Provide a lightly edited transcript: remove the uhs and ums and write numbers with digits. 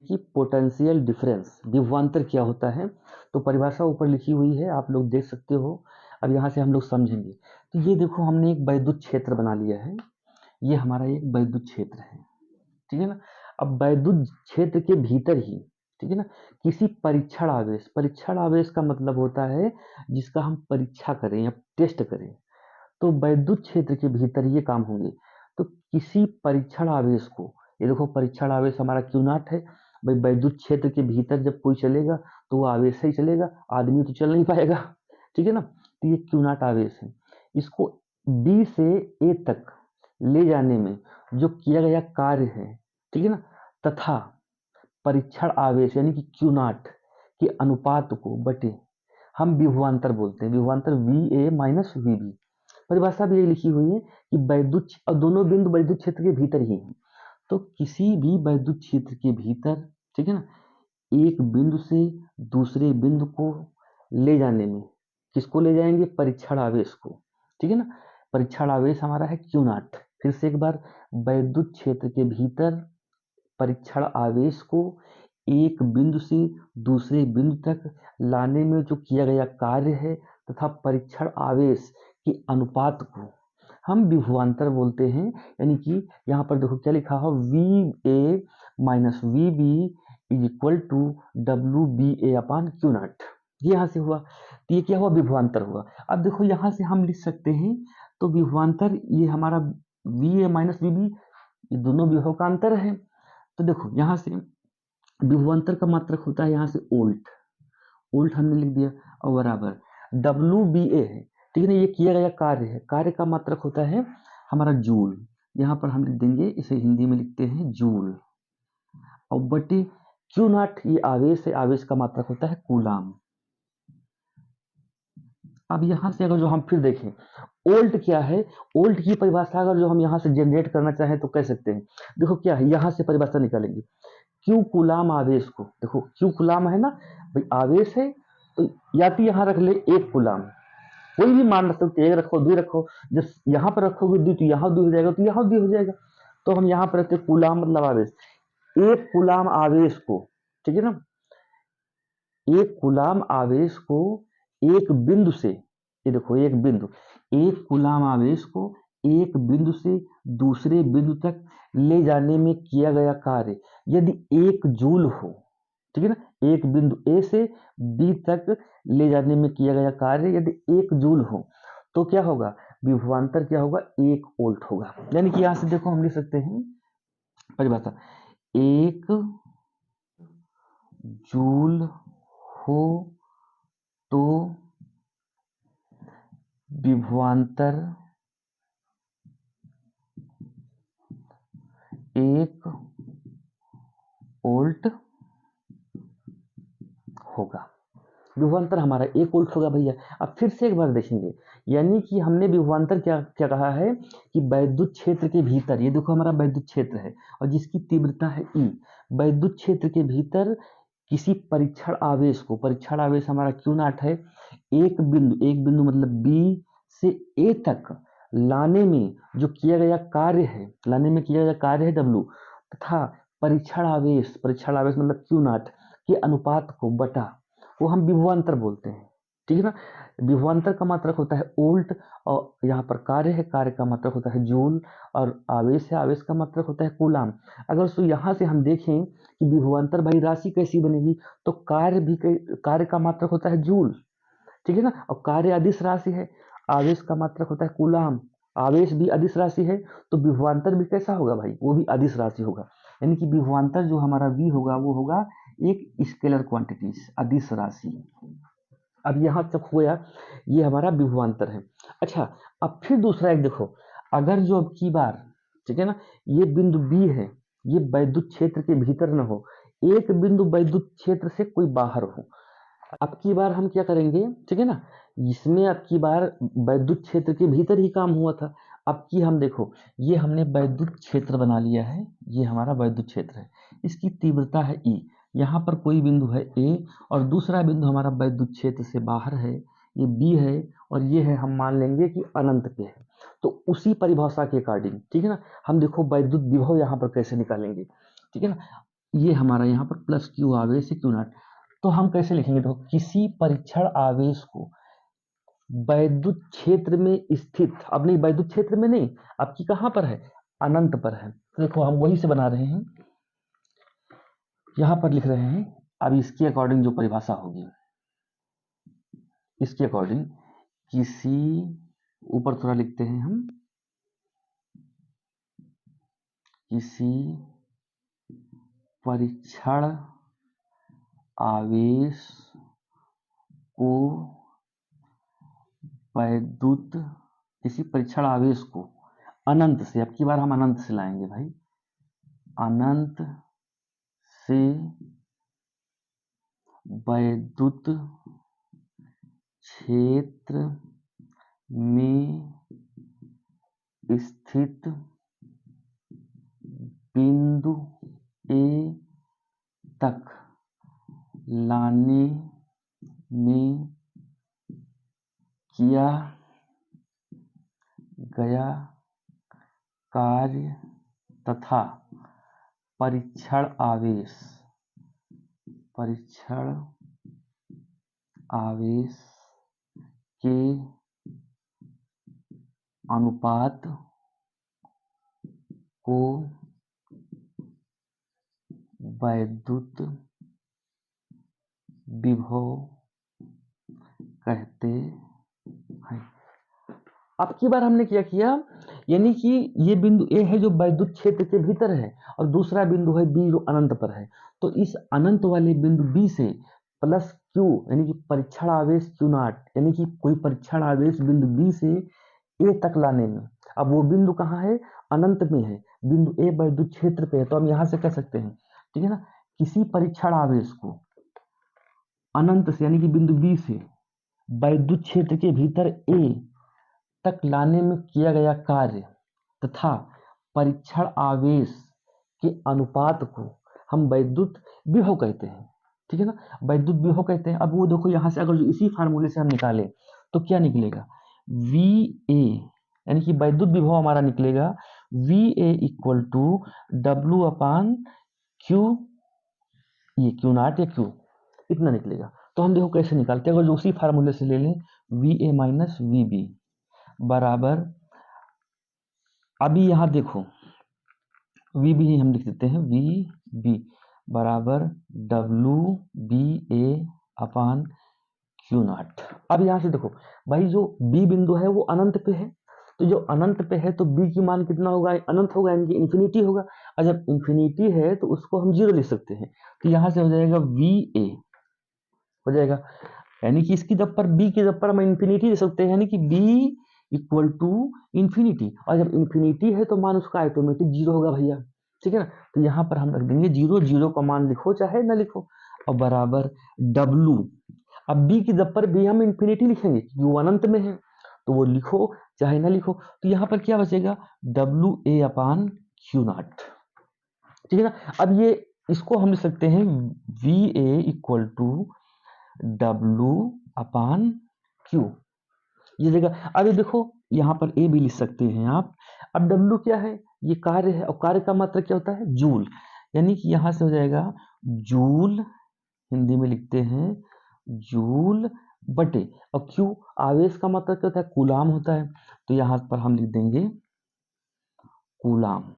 कि potential difference विभवांतर क्या होता है। तो परिभाषा ऊपर लिखी हुई है, आप लोग देख सकते हो। अब यहाँ से हम लोग समझेंगे। तो ये देखो, हमने एक वैद्युत क्षेत्र बना लिया है। ये हमारा एक वैद्युत क्षेत्र है, ठीक है ना। अब वैद्युत क्षेत्र के भीतर ही, ठीक है ना, किसी परीक्षण आवेश का मतलब होता है जिसका हम परीक्षा करें या टेस्ट करें। तो वैद्युत क्षेत्र के भीतर ये काम होंगे। तो किसी परीक्षण आवेश को, ये देखो परीक्षण आवेश हमारा क्यू नॉट है। भाई वैद्युत क्षेत्र के भीतर जब कोई चलेगा तो वो आवेश से ही चलेगा, आदमी तो चल नहीं पाएगा, ठीक है ना। तो ये क्यू नॉट आवेश है। इसको बी से ए तक ले जाने में जो किया गया कार्य है, ठीक है ना, तथा परीक्षण आवेश यानी कि क्यू नॉट के अनुपात को बटे हम विभवांतर बोलते हैं। विभवांतर V A minus V B. परिभाषा भी ये लिखी हुई है कि वैद्युत और दोनों बिंदु वैद्युत क्षेत्र के भीतर ही हैं। तो किसी भी वैद्युत क्षेत्र के भीतर, ठीक है ना, एक बिंदु से दूसरे बिंदु को ले जाने में किसको ले जाएंगे? परीक्षण आवेश को, ठीक है ना। परीक्षण आवेश हमारा है क्यू नॉट। फिर से एक बार, वैद्युत क्षेत्र के भीतर परीक्षण आवेश को एक बिंदु से दूसरे बिंदु तक लाने में जो किया गया कार्य है तथा परीक्षण आवेश के अनुपात को हम विभवांतर बोलते हैं। यानी कि यहाँ पर देखो क्या लिखा है, V A minus V B is equal to W B A upon Q naught. ये यहाँ से हुआ, तो ये क्या हुआ? विभवांतर हुआ। अब देखो यहाँ से हम लिख सकते हैं, तो विभवांतर ये हमारा V A minus V B, ये दोनों विभव का अंतर है। तो देखो यहाँ से विभवांतर का मात्रक होता है यहाँ से ओल्ट, ओल्ट हमने लिख दिया, और बराबर डब्ल्यू बी ए है, ठीक है ना। ये किया गया कार्य है, कार्य का मात्रक होता है हमारा जूल। यहाँ पर हम लिख देंगे, इसे हिंदी में लिखते हैं जूल, और बटे क्यू नॉट, ये आवेश है, आवेश का मात्रक होता है कूलाम। अब यहाँ से अगर जो हम फिर देखें ओल्ट क्या है, ओल्ट की परिभाषा अगर जो हम यहाँ से जनरेट करना चाहें तो कह सकते हैं। देखो क्या है, यहाँ से परिभाषा निकालेंगे, क्यू कुलाम आवेश को, देखो क्यू कुलाम है ना भाई, आवेश है, तो या तो यहाँ रख ले एक कुलाम, कोई भी मान रख सकते, एक रखो, 2 रखो। जब यहाँ पर रखोगे 2 तो यहाँ 2 हो जाएगा, तो यहाँ 2 हो जाएगा। तो हम यहाँ पर रखते कुलाम मतलब आवेश, एक कुलाम आवेश को, ठीक है ना, एक कुलाम आवेश को एक बिंदु से, ये देखो एक बिंदु, एक कुलाम आवेश को एक बिंदु से दूसरे बिंदु तक ले जाने में किया गया कार्य यदि 1 जूल हो, ठीक है ना, एक बिंदु ए से बी तक ले जाने में किया गया कार्य यदि 1 जूल हो, तो क्या होगा? विभवांतर क्या होगा? 1 वोल्ट होगा। यानी कि यहां से देखो हम लिख सकते हैं परिभाषा, 1 जूल हो तो विभवांतर 1 वोल्ट होगा। विभवांतर हमारा 1 वोल्ट होगा भैया। अब फिर से एक बार देखेंगे, यानी कि हमने विभवांतर क्या क्या कहा है कि वैद्युत क्षेत्र के भीतर, ये देखो हमारा वैद्युत क्षेत्र है और जिसकी तीव्रता है E, वैद्युत क्षेत्र के भीतर किसी परीक्षण आवेश को, परीक्षण आवेश हमारा क्यू नॉट है, एक बिंदु मतलब B से A तक लाने में जो किया गया कार्य है, लाने में किया गया कार्य है W, तथा परीक्षण आवेश मतलब क्यू नॉट के अनुपात को बटा, वो हम विभवांतर बोलते हैं, ठीक है ना। विभवांतर का मात्रक होता है वोल्ट, और यहाँ पर कार्य है, कार्य का मात्रक होता है जूल, और आवेश है, आवेश का मात्रक होता है कूलाम। अगर सो यहाँ से हम देखें कि विभवांतर भाई राशि कैसी बनेगी, तो कार्य का मात्रक होता है जूल, ठीक है ना, और कार्य अदिश राशि है, आवेश का मात्रक होता है कूलाम, आवेश भी अदिश राशि है, तो विभवांतर भी कैसा होगा भाई? वो भी अदिश राशि होगा। यानी कि विभवांतर जो हमारा V होगा वो होगा एक स्केलर क्वांटिटीज, अदिश राशि। अब यहाँ तक हुआ, ये हमारा विभवांतर है। अच्छा, अब फिर दूसरा एक देखो, अगर जो अब की बार, ठीक है ना, ये बिंदु B है, ये वैद्युत क्षेत्र के भीतर न हो, एक बिंदु वैद्युत क्षेत्र से कोई बाहर हो, अब की बार हम क्या करेंगे, ठीक है ना, इसमें अब की बार वैद्युत क्षेत्र के भीतर ही काम हुआ था। अब की हम देखो, ये हमने वैद्युत क्षेत्र बना लिया है, ये हमारा वैद्युत क्षेत्र है, इसकी तीव्रता है E, यहाँ पर कोई बिंदु है A, और दूसरा बिंदु हमारा वैद्युत क्षेत्र से बाहर है, ये B है, और ये है हम मान लेंगे कि अनंत पे है। तो उसी परिभाषा के अकॉर्डिंग, ठीक है ना, हम देखो वैद्युत विभव यहाँ पर कैसे निकालेंगे, ठीक है ना। ये हमारा यहाँ पर प्लस क्यू आवेश है क्यू नॉट। तो हम कैसे लिखेंगे, तो किसी परीक्षण आवेश को वैद्युत क्षेत्र में स्थित, अब नहीं वैद्युत क्षेत्र में नहीं, आपकी कहाँ पर है, अनंत पर है। तो देखो हम वही से बना रहे हैं, यहाँ पर लिख रहे हैं। अब इसके अकॉर्डिंग जो परिभाषा होगी, इसके अकॉर्डिंग किसी, ऊपर थोड़ा लिखते हैं हम, किसी परीक्षण आवेश को वैद्युत, किसी परीक्षण आवेश को अनंत से, अब की बार हम अनंत से लाएंगे भाई, अनंत से वैद्युत क्षेत्र में स्थित बिंदु ए तक लाने में किया गया कार्य तथा परीक्षण आवेश के अनुपात को वैद्युत विभव कहते हैं। अब की बार हमने क्या किया, यानी कि ये बिंदु ए है जो वैद्युत क्षेत्र के भीतर है, और दूसरा बिंदु है बी जो अनंत पर है। तो इस अनंत वाले बिंदु बी से प्लस क्यू, यानी कि परीक्षण आवेश क्यू नॉट, यानी कि कोई परीक्षण आवेश बिंदु बी से ए तक लाने में, अब वो बिंदु कहाँ है, अनंत में है, बिंदु ए वैद्युत क्षेत्र पे है। तो हम यहाँ से कह सकते हैं, ठीक है ना, किसी परीक्षण आवेश को अनंत से, यानी कि बिंदु बी से वैद्युत क्षेत्र के भीतर ए तक लाने में किया गया कार्य तथा परीक्षण आवेश के अनुपात को हम वैद्युत विभव कहते हैं, ठीक है ना, वैद्युत विभव कहते हैं। अब वो देखो यहाँ से अगर इसी फार्मूले से हम निकालें तो क्या निकलेगा, वी ए, यानी कि वैद्युत विभव हमारा निकलेगा V A equal to W upon Q, ये क्यू नॉट या क्यू, इतना निकलेगा। तो हम देखो कैसे निकालते हैं, अगर उसी फार्मूले से ले लें, V A minus V B बराबर, अभी यहाँ देखो वी बी ही हम लिख देते हैं, वी बी बराबर W B A upon Q naught. अब यहाँ से देखो भाई, जो बी बिंदु है वो अनंत पे है, तो जो अनंत पे है तो बी की मान कितना होगा, अनंत होगा, यानी कि इन्फिनिटी होगा। और जब इन्फिनिटी है तो उसको हम जीरो लिख सकते हैं। तो यहाँ से हो जाएगा वी ए हो जाएगा, यानी कि इसकी जब पर बी की जब पर हम इन्फिनिटी लिख सकते हैं, यानी कि बी इक्वल टू इन्फिनिटी, और जब इन्फिनिटी है तो मान उसका ऑटोमेटिक जीरो होगा भैया, ठीक है ना। तो यहाँ पर हम रख देंगे जीरो, जीरो का मान लिखो चाहे ना लिखो, और बराबर डब्लू, अब बी की जब पर भी हम इन्फिनिटी लिखेंगे क्योंकि वो अनंत में है, तो वो लिखो चाहे ना लिखो। तो यहाँ पर क्या बचेगा, W A upon Q not, ठीक है ना। अब ये इसको हम लिख सकते हैं V A equal to W upon Q, ये जगह। अब ये देखो यहाँ पर ए भी लिख सकते हैं आप। अब डब्लू क्या है, ये कार्य है, और कार्य का मात्रा क्या होता है, जूल, यानी कि यहाँ से हो जाएगा जूल, हिंदी में लिखते हैं जूल बटे, और क्यू आवेश का मात्रा क्या होता है, कूलाम होता है, तो यहाँ पर हम लिख देंगे कूलाम।